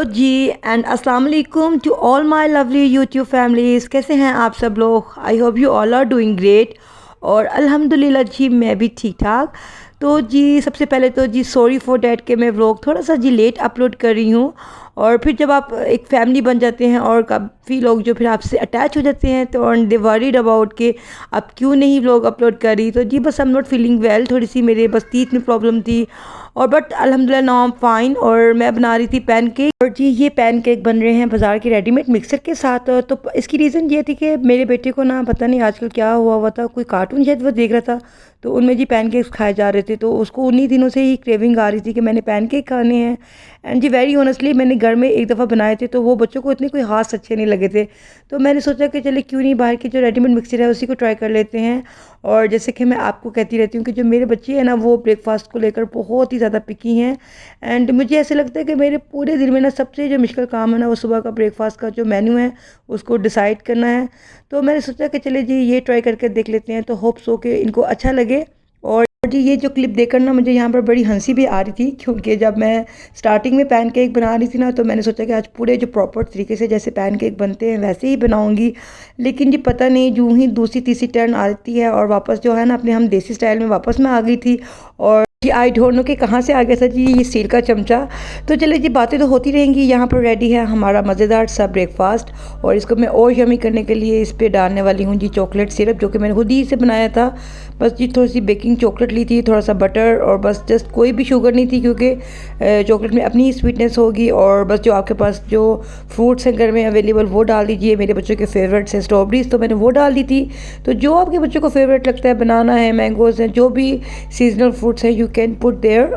Hello ji and अस्सलाम वालेकुम to all my lovely YouTube families. कैसे हैं आप सब लोग? I hope you all are doing great. और अल्हम्दुलिल्लाह जी मैं भी ठीक ठाक। तो जी सबसे पहले तो जी सॉरी फॉर डैट कि मैं व्लॉग थोड़ा सा जी लेट अपलोड कर रही हूँ। और फिर जब आप एक फैमिली बन जाते हैं और काफ़ी लोग जो फिर आपसे अटैच हो जाते हैं तो दे वरीड अबाउट के आप क्यों नहीं व्लॉग अपलोड करी। तो जी बस I am not feeling well, थोड़ी सी मेरे बस तीत में प्रॉब्लम थी। और बट अल्हम्दुलिल्लाह नाउ आई एम फाइन। और मैं बना रही थी पैनकेक। और जी ये पैनकेक बन रहे हैं बाज़ार के रेडीमेड मिक्सर के साथ। तो इसकी रीज़न ये थी कि मेरे बेटे को ना पता नहीं आजकल क्या हुआ था, कोई कार्टून शायद वो देख रहा था तो उनमें जी पैनकेक्स खाए जा रहे थे। तो उसको उन्हीं दिनों से ही क्रेविंग आ रही थी कि मैंने पैनकेक खाने हैं। एंड जी वेरी ऑनेस्टली मैंने घर में एक दफ़ा बनाए थे तो वो बच्चों को इतने कोई ख़ास अच्छे नहीं लगे थे। तो मैंने सोचा कि चले क्यों नहीं बाहर की जो रेडीमेड मिक्सर है उसी को ट्राई कर लेते हैं। और जैसे कि मैं आपको कहती रहती हूँ कि जो मेरे बच्चे हैं ना वो ब्रेकफास्ट को लेकर बहुत ही ज़्यादा पिकी हैं। एंड मुझे ऐसे लगता है कि मेरे पूरे दिन में ना सबसे जो मुश्किल काम है ना वो सुबह का ब्रेकफास्ट का जो मेन्यू है उसको डिसाइड करना है। तो मैंने सोचा कि चले जी ये ट्राई करके देख लेते हैं, तो होप सो कि इनको अच्छा लगे। और जी ये जो क्लिप देखकर ना मुझे यहाँ पर बड़ी हंसी भी आ रही थी, क्योंकि जब मैं स्टार्टिंग में पैनकेक बना रही थी ना तो मैंने सोचा कि आज पूरे जो प्रॉपर तरीके से जैसे पैनकेक बनते हैं वैसे ही बनाऊंगी। लेकिन जी पता नहीं यूँ ही दूसरी तीसरी टर्न आती है और वापस जो है ना अपने हम देसी स्टाइल में वापस मैं आ गई थी। और जी आई डोंट नो कि कहाँ से आ गया था जी ये स्टील का चमचा। तो चले जी बातें तो होती रहेंगी। यहाँ पर रेडी है हमारा मज़ेदार सा ब्रेकफास्ट। और इसको मैं और यमी करने के लिए इस पर डालने वाली हूँ जी चॉकलेट सिरप, जो कि मैंने खुद ही से बनाया था। बस जी थोड़ी सी बेकिंग चॉकलेट ली थी, थोड़ा सा बटर और बस जस्ट कोई भी शुगर नहीं थी, क्योंकि चॉकलेट में अपनी ही स्वीटनेस होगी। और बस जो आपके पास जो फ्रूट्स हैं घर में अवेलेबल वो डाल दीजिए। मेरे बच्चों के फेवरेट्स हैं स्ट्रॉबेरीज़, तो मैंने वो डाल दी थी। तो जो आपके बच्चों को फेवरेट लगता है, बनाना है, मैंगोज़ हैं, जो भी सीजनल फ्रूट्स हैं यू कैन पुट देयर।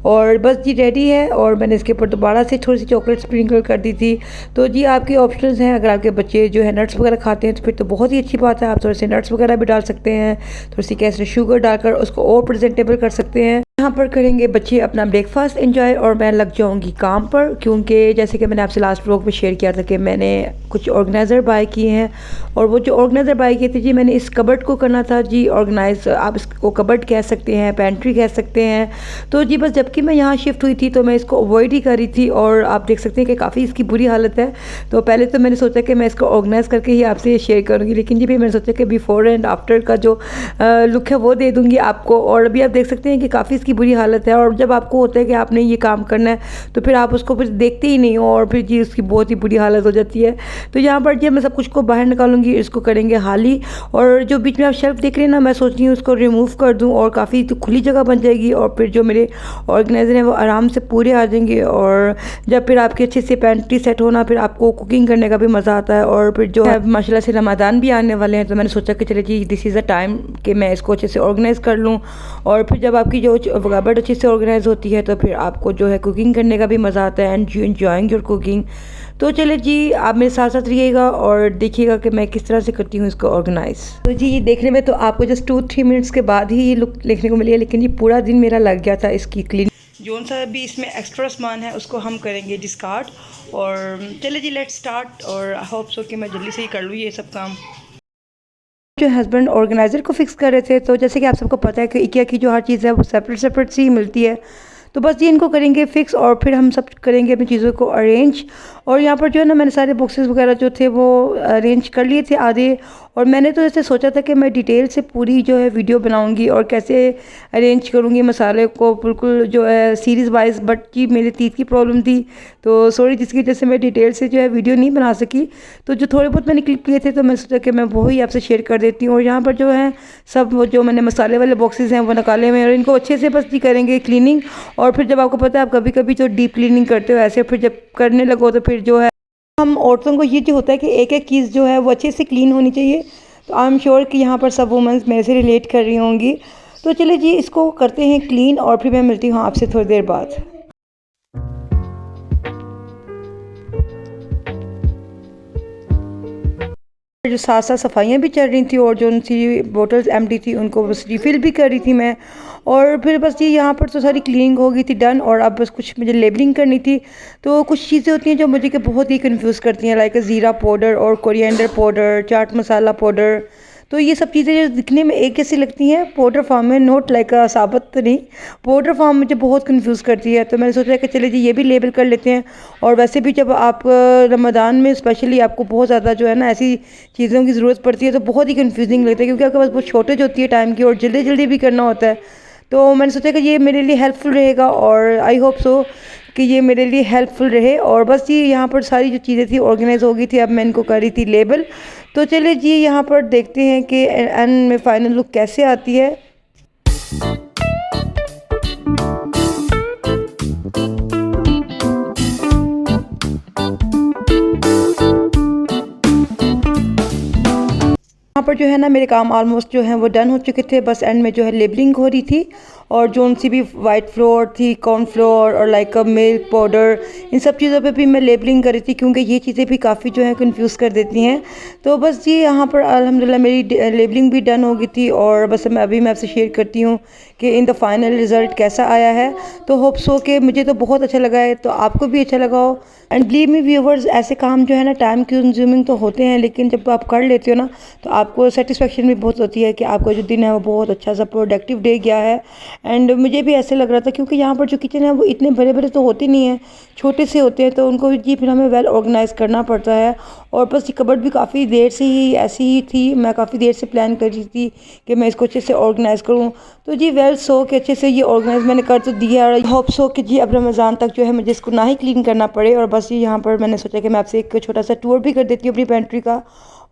और बस जी रेडी है। और मैंने इसके ऊपर दोबारा से थोड़ी सी चॉकलेट स्प्रिंकल कर दी थी। तो जी आपके ऑप्शंस हैं, अगर आपके बच्चे जो है नट्स वगैरह खाते हैं तो फिर तो बहुत ही अच्छी बात है, आप थोड़े से नट्स वगैरह भी डाल सकते हैं। थोड़ी सी कैसे शुगर डालकर उसको और प्रेजेंटेबल कर सकते हैं। यहाँ पर करेंगे बच्चे अपना ब्रेकफास्ट एंजॉय और मैं लग जाऊँगी काम पर, क्योंकि जैसे कि मैंने आपसे लास्ट व्लॉग में शेयर किया था कि मैंने कुछ ऑर्गेनाइज़र बाय किए हैं। और वो जो ऑर्गेनाइज़र बाय किए थे जी मैंने इस कबर्ड को करना था जी ऑर्गेनाइज, आप इसको कबर्ड कह सकते हैं, पेंट्री कह सकते हैं। तो जी बस जबकि मैं यहाँ शिफ्ट हुई थी तो मैं इसको अवॉइड ही कर रही थी और आप देख सकते हैं कि काफ़ी इसकी बुरी हालत है। तो पहले तो मैंने सोचा कि मैं इसको ऑर्गेनाइज़ करके ही आपसे शेयर करूँगी, लेकिन जी फिर मैंने सोचा कि बिफोर एंड आफ्टर का जो लुक है वो दे दूँगी आपको। और अभी आप देख सकते हैं कि काफ़ी इसकी बुरी हालत है। और जब आपको होता है कि आपने ये काम करना है तो फिर आप उसको फिर देखते ही नहीं हो और फिर जी उसकी बहुत ही बुरी हालत हो जाती है। तो यहाँ पर जी मैं सब कुछ को बाहर निकालूंगी, इसको करेंगे हाली। और जो बीच में आप शेल्फ देख रहे हैं ना, मैं सोच रही हूँ उसको रिमूव कर दूँ और काफ़ी तो खुली जगह बन जाएगी। और फिर जो मेरे ऑर्गेनाइज़र हैं वो आराम से पूरे आ जाएंगे। और जब फिर आपके अच्छे से पेंट्री सेट होना, फिर आपको कुकिंग करने का भी मज़ा आता है। और फिर जो है माशाल्लाह से रमज़ान भी आने वाले हैं, तो मैंने सोचा कि चले जी दिस इज़ अ टाइम कि मैं इसको अच्छे से ऑर्गेनाइज़ कर लूँ। और फिर जब आपकी जो कबर्ड अच्छे से ऑर्गेनाइज होती है तो फिर आपको जो है कुकिंग करने का भी मज़ा आता है and you enjoying your cooking. तो चले जी आप मेरे साथ साथ रहिएगा और देखिएगा कि मैं किस तरह से करती हूँ इसको ऑर्गेनाइज। तो जी ये देखने में तो आपको जस्ट 2-3 मिनट्स के बाद ही ये लुक देखने को मिली है, लेकिन ये पूरा दिन मेरा लग गया था इसकी क्लीन। जो सा भी इसमें एक्स्ट्रा सामान है उसको हम करेंगे डिस्कार्ड। और चले जी लेट्स स्टार्ट। और आई होप सो कि मैं जल्दी से ही कर लूँ ये सब काम। जो हस्बैंड ऑर्गेनाइज़र को फिक्स कर रहे थे, तो जैसे कि आप सबको पता है कि इकिया की जो हर चीज़ है वो सेपरेट सेपरेट सी मिलती है। तो बस ये इनको करेंगे फिक्स और फिर हम सब करेंगे अपनी चीज़ों को अरेंज। और यहाँ पर जो है ना मैंने सारे बॉक्सेस वगैरह जो थे वो अरेंज कर लिए थे आधे। और मैंने तो ऐसे सोचा था कि मैं डिटेल से पूरी जो है वीडियो बनाऊंगी और कैसे अरेंज करूंगी मसाले को बिल्कुल जो है सीरीज़ वाइज, बट जी मेरे तीत की प्रॉब्लम थी तो सॉरी, जिसकी वजह से मैं डिटेल से जो है वीडियो नहीं बना सकी। तो जो थोड़े बहुत मैंने क्लिप लिए थे तो मैं सोचा कि मैं वही आपसे शेयर कर देती हूँ। और यहाँ पर जो है सब वो जो मैंने मसाले वाले बॉक्सेस हैं वो निकाले हुए हैं और इनको अच्छे से बस जी करेंगे क्लीनिंग। और फिर जब आपको पता है आप कभी कभी जो डीप क्लीनिंग करते हो ऐसे, फिर जब करने लगो तो फिर जो है हम औरतों को ये जो होता है कि एक एक चीज़ जो है वो अच्छे से क्लीन होनी चाहिए। तो आई एम श्योर कि यहाँ पर सब वुमेंस मेरे से रिलेट कर रही होंगी। तो चलिए जी इसको करते हैं क्लीन और फिर मैं मिलती हूँ आपसे थोड़ी देर बाद। जो साथ साथ सफाइयाँ भी चल रही थी और जो उनकी बोटल्स एम्प्टी थी उनको बस रिफ़िल भी कर रही थी मैं। और फिर बस ये यहाँ पर तो सारी क्लीनिंग हो गई थी डन। और अब बस कुछ मुझे लेबलिंग करनी थी। तो कुछ चीज़ें होती हैं जो मुझे के बहुत ही कंफ्यूज करती हैं, लाइक ज़ीरा पाउडर और coriander powder, chaat masala powder. तो ये सब चीज़ें जो दिखने में एक जैसी लगती हैं पाउडर फॉर्म में, नोट लाइक साबुत तो नहीं, पाउडर फॉर्म मुझे बहुत कंफ्यूज करती है। तो मैंने सोचा कि चलिए जी ये भी लेबल कर लेते हैं। और वैसे भी जब आप रमज़ान में स्पेशली आपको बहुत ज़्यादा जो है ना ऐसी चीज़ों की ज़रूरत पड़ती है तो बहुत ही कंफ्यूजिंग लगता है, क्योंकि आपके पास बहुत शॉर्टेज होती है टाइम की और जल्दी जल्दी भी करना होता है। तो मैंने सोचा कि ये मेरे लिए हेल्पफुल रहेगा और आई होप सो कि ये मेरे लिए हेल्पफुल रहे। और बस ये यहाँ पर सारी जो चीज़ें थी ऑर्गेनाइज हो गई थी, अब मैं इनको कर रही थी लेबल। तो चलिए जी यहाँ पर देखते हैं कि एंड में फाइनल लुक कैसे आती है। यहाँ पर जो है ना मेरे काम ऑलमोस्ट जो है वो डन हो चुके थे, बस एंड में जो है लेबलिंग हो रही थी। और जो सी भी वाइट फ्लोर थी, कॉर्न फ्लोर और लाइक मिल्क पाउडर, इन सब चीज़ों पे भी मैं लेबलिंग कर रही थी, क्योंकि ये चीज़ें भी काफ़ी जो है कंफ्यूज कर देती हैं। तो बस जी यहाँ पर अल्हम्दुलिल्लाह मेरी लेबलिंग भी डन हो गई थी और बस मैं आपसे शेयर करती हूँ कि इन द फाइनल रिज़ल्ट कैसा आया है। तो होप सो कि मुझे तो बहुत अच्छा लगा है, तो आपको भी अच्छा लगा हो। एंड बिलीव मी व्यूवर्स, ऐसे काम जो है ना टाइम कंज्यूमिंग तो होते हैं, लेकिन जब आप कर लेते हो ना तो आपको सेटिस्फेक्शन भी बहुत होती है कि आपका जो दिन है वो बहुत अच्छा सा प्रोडक्टिव डे गया है। एंड मुझे भी ऐसे लग रहा था, क्योंकि यहाँ पर जो किचन है वो इतने बड़े बड़े तो होते नहीं हैं, छोटे से होते हैं, तो उनको जी फिर हमें वेल ऑर्गेनाइज करना पड़ता है। और बस ये कबर्ड भी काफ़ी देर से ही ऐसी ही थी, मैं काफ़ी देर से प्लान कर रही थी कि मैं इसको अच्छे से ऑर्गेनाइज़ करूँ। तो जी वेल सो के अच्छे से ये ऑर्गेनाइज मैंने कर तो दिया और होप सो कि जी अब रमज़ान तक जो है मुझे इसको ना ही क्लीन करना पड़े। और बस ये यहाँ पर मैंने सोचा कि मैं आपसे एक छोटा सा टूर भी कर देती हूँ अपनी पेंट्री का।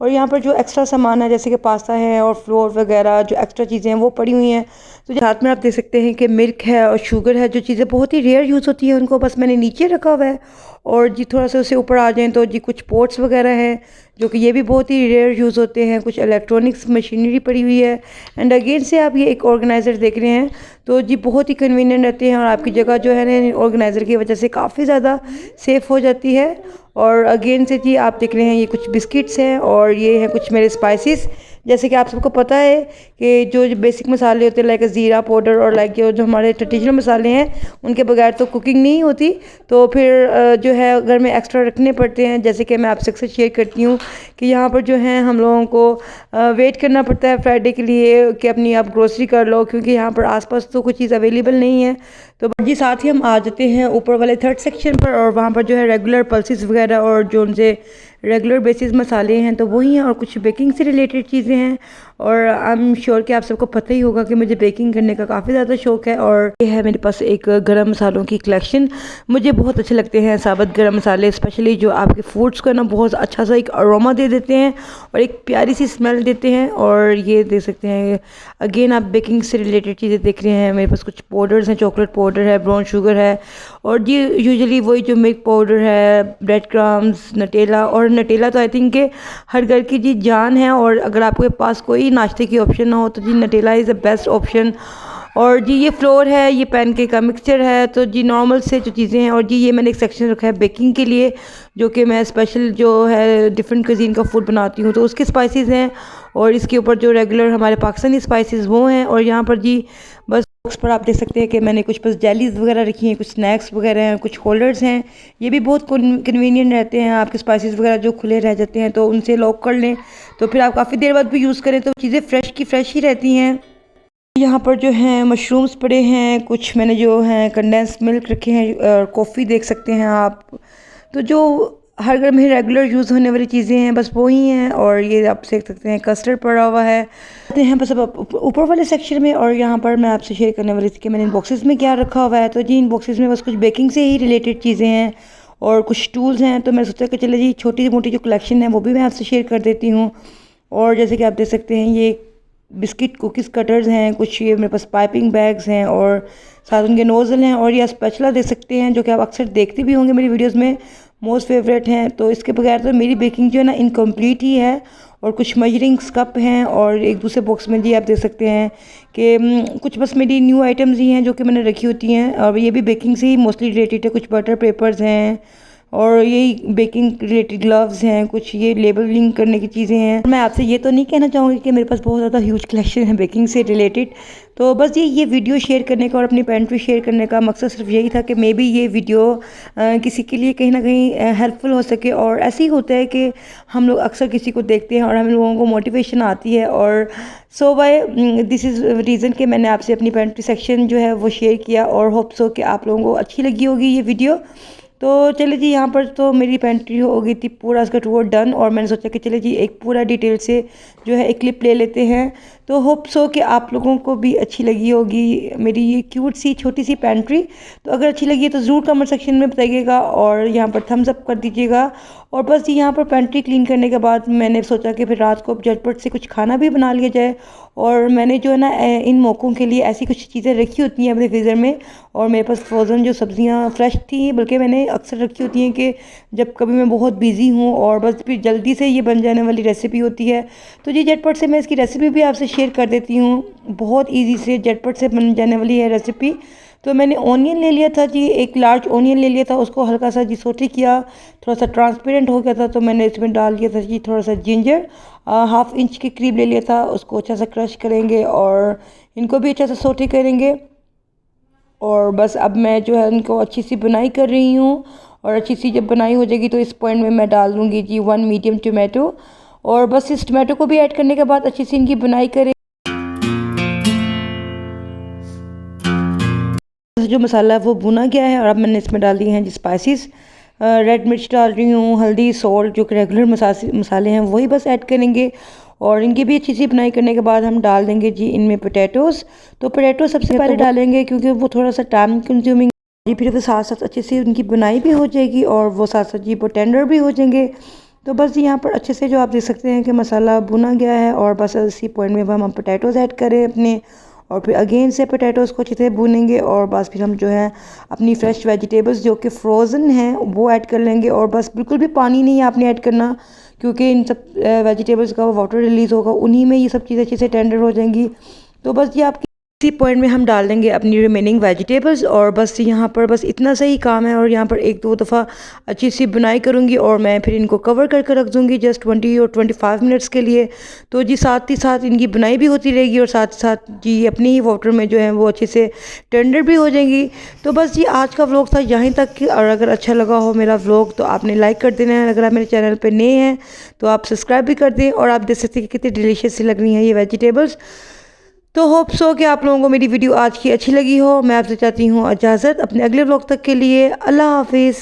और यहाँ पर जो एक्स्ट्रा सामान है जैसे कि पास्ता है और फ्लोर वगैरह जो एक्स्ट्रा चीज़ें हैं वो पड़ी हुई हैं। तो साथ में आप देख सकते हैं कि मिल्क है और शुगर है, जो चीज़ें बहुत ही रेयर यूज़ होती है उनको बस मैंने नीचे रखा हुआ है। और जी थोड़ा सा उससे ऊपर आ जाएँ तो जी कुछ पोट्स वगैरह हैं जो कि ये भी बहुत ही रेयर यूज़ होते हैं, कुछ इलेक्ट्रॉनिक्स मशीनरी पड़ी हुई है। एंड अगेन से आप ये एक ऑर्गेनाइज़र देख रहे हैं, तो जी बहुत ही कन्वीनियंट रहते हैं और आपकी जगह जो है ना ऑर्गेनाइज़र की वजह से काफ़ी ज़्यादा सेफ़ हो जाती है। और अगेन से जी आप देख रहे हैं ये कुछ बिस्किट्स हैं और ये हैं कुछ मेरे स्पाइसेस। जैसे कि आप सबको पता है कि जो बेसिक मसाले होते हैं लाइक ज़ीरा पाउडर और लाइक जो हमारे ट्रेडिशनल मसाले हैं उनके बगैर तो कुकिंग नहीं होती। तो फिर जो है घर में एक्स्ट्रा रखने पड़ते हैं, जैसे कि मैं आपसे अक्सर शेयर करती हूँ कि यहाँ पर जो है हम लोगों को वेट करना पड़ता है फ्राइडे के लिए कि अपनी आप ग्रोसरी कर लो, क्योंकि यहाँ पर आसपास तो कुछ चीज़ अवेलेबल नहीं है। तो जी साथ ही हम आ जाते हैं ऊपर वाले थर्ड सेक्शन पर और वहाँ पर जो है रेगुलर पल्सेस वगैरह और जो उनसे रेगुलर बेसिस मसाले हैं तो वही हैं और कुछ बेकिंग से रिलेटेड चीज़ें हैं। और आई एम श्योर कि आप सबको पता ही होगा कि मुझे बेकिंग करने का काफ़ी ज़्यादा शौक है। और ये है मेरे पास एक गरम मसालों की कलेक्शन। मुझे बहुत अच्छे लगते हैं साबुत गरम मसाले, स्पेशली जो आपके फूड्स को ना बहुत अच्छा सा एक अरोमा दे देते हैं और एक प्यारी सी स्मेल देते हैं। और ये देख सकते हैं अगेन आप बेकिंग से रिलेटेड चीज़ें देख रहे हैं। मेरे पास कुछ पाउडर्स हैं, चॉकलेट पाउडर है, ब्राउन शुगर है और ये यूजुअली वही जो मिल्क पाउडर है, ब्रेड क्रम्स, नटेला। और नटेला तो आई थिंक के हर घर की जी जान है, और अगर आपके पास कोई नाश्ते की ऑप्शन ना हो तो जी Nutella is the best option. और जी ये फ्लोर है, ये पैनकेक का मिक्सचर है। तो जी नॉर्मल से जो चीज़ें हैं, और जी ये मैंने एक सेक्शन रखा है बेकिंग के लिए, जो कि मैं स्पेशल जो है डिफरेंट कुजीन का फूड बनाती हूँ तो उसके स्पाइसेस हैं। और इसके ऊपर जो रेगुलर हमारे पाकिस्तानी स्पाइसेस वो हैं। और यहाँ पर जी बस बॉक्स पर आप देख सकते हैं कि मैंने कुछ बस जेलीज वगैरह रखी हैं, कुछ स्नैक्स वगैरह हैं, कुछ होल्डर्स हैं। ये भी बहुत कन्वीनियंट रहते हैं, आपके स्पाइसेस वगैरह जो खुले रह जाते हैं तो उनसे लॉक कर लें तो फिर आप काफ़ी देर बाद भी यूज़ करें तो चीज़ें फ्रेश की फ्रेश ही रहती हैं। यहाँ पर जो हैं मशरूम्स पड़े हैं, कुछ मैंने जो हैं कंडेंस मिल्क रखे हैं, कॉफ़ी देख सकते हैं आप। तो जो हर घर में रेगुलर यूज़ होने वाली चीज़ें हैं बस वो ही हैं। और ये आप देख सकते हैं कस्टर्ड पड़ा हुआ है। आते हैं बस अब ऊपर वाले सेक्शन में, और यहाँ पर मैं आपसे शेयर करने वाली थी कि मैंने इन बॉक्सेस में क्या रखा हुआ है। तो जी इन बॉक्सेस में बस कुछ बेकिंग से ही रिलेटेड चीज़ें हैं और कुछ टूल्स हैं। तो मैं सोचा कि चले जी छोटी मोटी जो कलेक्शन है वो भी मैं आपसे शेयर कर देती हूँ। और जैसे कि आप देख सकते हैं ये बिस्किट कुकीज़ कटर्स हैं, कुछ ये मेरे पास पाइपिंग बैग्स हैं और साथ उनके नोज़ल हैं। और ये स्पैचुला देख सकते हैं जो कि आप अक्सर देखते भी होंगे मेरी वीडियोस में, मोस्ट फेवरेट हैं। तो इसके बगैर तो मेरी बेकिंग जो है ना इनकम्प्लीट ही है। और कुछ मेजरिंग्स कप हैं और एक दूसरे बॉक्स में जी आप देख सकते हैं कि कुछ बस मेरी न्यू आइटम्स ही हैं जो कि मैंने रखी होती हैं और ये भी बेकिंग से ही मोस्टली रिलेटेड है। कुछ बटर पेपर्स हैं और यही बेकिंग रिलेटेड ग्लव्स हैं, कुछ ये लेबलिंग करने की चीज़ें हैं। मैं आपसे ये तो नहीं कहना चाहूँगी कि मेरे पास बहुत ज़्यादा ह्यूज कलेक्शन है बेकिंग से रिलेटेड। तो बस ये वीडियो शेयर करने का और अपनी पेंट्री शेयर करने का मकसद सिर्फ यही था कि मे बी ये वीडियो किसी के लिए कहीं ना कहीं हेल्पफुल हो सके। और ऐसे ही होता है कि हम लोग अक्सर किसी को देखते हैं और हम लोगों को मोटिवेशन आती है, और सो बाय दिस इज़ रीज़न कि मैंने आपसे अपनी पेंट्री सेक्शन जो है वो शेयर किया, और होप सो कि आप लोगों को अच्छी लगी होगी ये वीडियो। तो चलिए जी, यहाँ पर तो मेरी पेंट्री हो गई थी पूरा इसका टूर डन, और मैंने सोचा कि चलिए जी एक पूरा डिटेल से जो है एक क्लिप ले लेते हैं। तो होप सो कि आप लोगों को भी अच्छी लगी होगी मेरी ये क्यूट सी छोटी सी पेंट्री। तो अगर अच्छी लगी है तो ज़रूर कमेंट सेक्शन में बताइएगा और यहाँ पर थम्स अप कर दीजिएगा। और बस यहाँ पर पेंट्री क्लीन करने के बाद मैंने सोचा कि फिर रात को झटपट से कुछ खाना भी बना लिया जाए। और मैंने जो है ना इन मौक़ों के लिए ऐसी कुछ चीज़ें रखी होती हैं अपने फ्रीज़र में, और मेरे पास फ्रोज़न जो सब्ज़ियाँ फ्रेश थी, बल्कि मैंने अक्सर रखी होती हैं कि जब कभी मैं बहुत बिज़ी हूँ और बस फिर जल्दी से ये बन जाने वाली रेसिपी होती है। तो जी झटपट से मैं इसकी रेसिपी भी आपसे शेयर कर देती हूँ। बहुत ईजी से झटपट से बन जाने वाली है रेसिपी। तो मैंने ऑनियन ले लिया था जी, एक लार्ज ऑनियन ले लिया था, उसको हल्का सा जी सोटे किया, थोड़ा सा ट्रांसपेरेंट हो गया था तो मैंने इसमें डाल दिया था जी थोड़ा सा जिंजर, हाफ इंच के करीब ले लिया था, उसको अच्छा सा क्रश करेंगे और इनको भी अच्छा सा सोटे करेंगे। और बस अब मैं जो है इनको अच्छी सी बुनाई कर रही हूँ, और अच्छी सी जब बुनाई हो जाएगी तो इस पॉइंट में मैं डाल दूँगी जी 1 मीडियम टोमेटो। और बस इस टोमेटो को भी ऐड करने के बाद अच्छी सी इनकी बुनाई करें। जो मसाला है वो भुना गया है, और अब मैंने इसमें डाल दिए हैं जी स्पाइसेस। रेड मिर्च डाल रही हूँ, हल्दी, सॉल्ट, जो कि रेगुलर मसाले हैं वही बस ऐड करेंगे। और इनकी भी अच्छी सी बुनाई करने के बाद हम डाल देंगे जी इनमें पोटैटोज़। तो पोटैटो सबसे पहले डालेंगे क्योंकि वो थोड़ा सा टाइम कंज्यूमिंग जी, फिर वो साथ साथ अच्छे से उनकी बुनाई भी हो जाएगी और वो साथ साथ जी वो टेंडर भी हो जाएंगे। तो बस यहाँ पर अच्छे से जो आप देख सकते हैं कि मसाला भुना गया है, और बस इसी पॉइंट में हम पोटैटोज़ ऐड करें अपने, और फिर अगेन से पोटैटोज़ को अच्छे से भूनेंगे। और बस फिर हम जो है अपनी फ़्रेश वेजिटेबल्स जो कि फ्रोज़न हैं वो ऐड कर लेंगे। और बस बिल्कुल भी पानी नहीं आपने ऐड करना, क्योंकि इन सब वेजिटेबल्स का वाटर रिलीज़ होगा, उन्हीं में ये सब चीज़ें अच्छे से टेंडर हो जाएंगी। तो बस ये आपकी इसी पॉइंट में हम डाल देंगे अपनी रिमेनिंग वेजिटेबल्स, और बस यहाँ पर बस इतना सही काम है। और यहाँ पर एक दो दफ़ा अच्छी सी बुनाई करूँगी और मैं फिर इनको कवर करके रख दूँगी जस्ट 20 और 25 मिनट्स के लिए। तो जी साथ ही साथ इनकी बुनाई भी होती रहेगी, और साथ ही साथ जी अपने ही वाटर में जो है वो अच्छे से टेंडर भी हो जाएंगी। तो बस जी आज का व्लॉग था यहीं तक कि, और अगर अच्छा लगा हो मेरा व्लॉग तो आपने लाइक कर देना है। अगर आप मेरे चैनल पर नए हैं तो आप सब्सक्राइब भी कर दें। और आप देख सकते हैं कि कितनी डिलीशियस सी लग रही हैं ये वेजिटेबल्स। तो होप सो कि आप लोगों को मेरी वीडियो आज की अच्छी लगी हो। मैं आपसे चाहती हूँ इजाज़त, अपने अगले व्लॉग तक के लिए अल्लाह हाफिज़।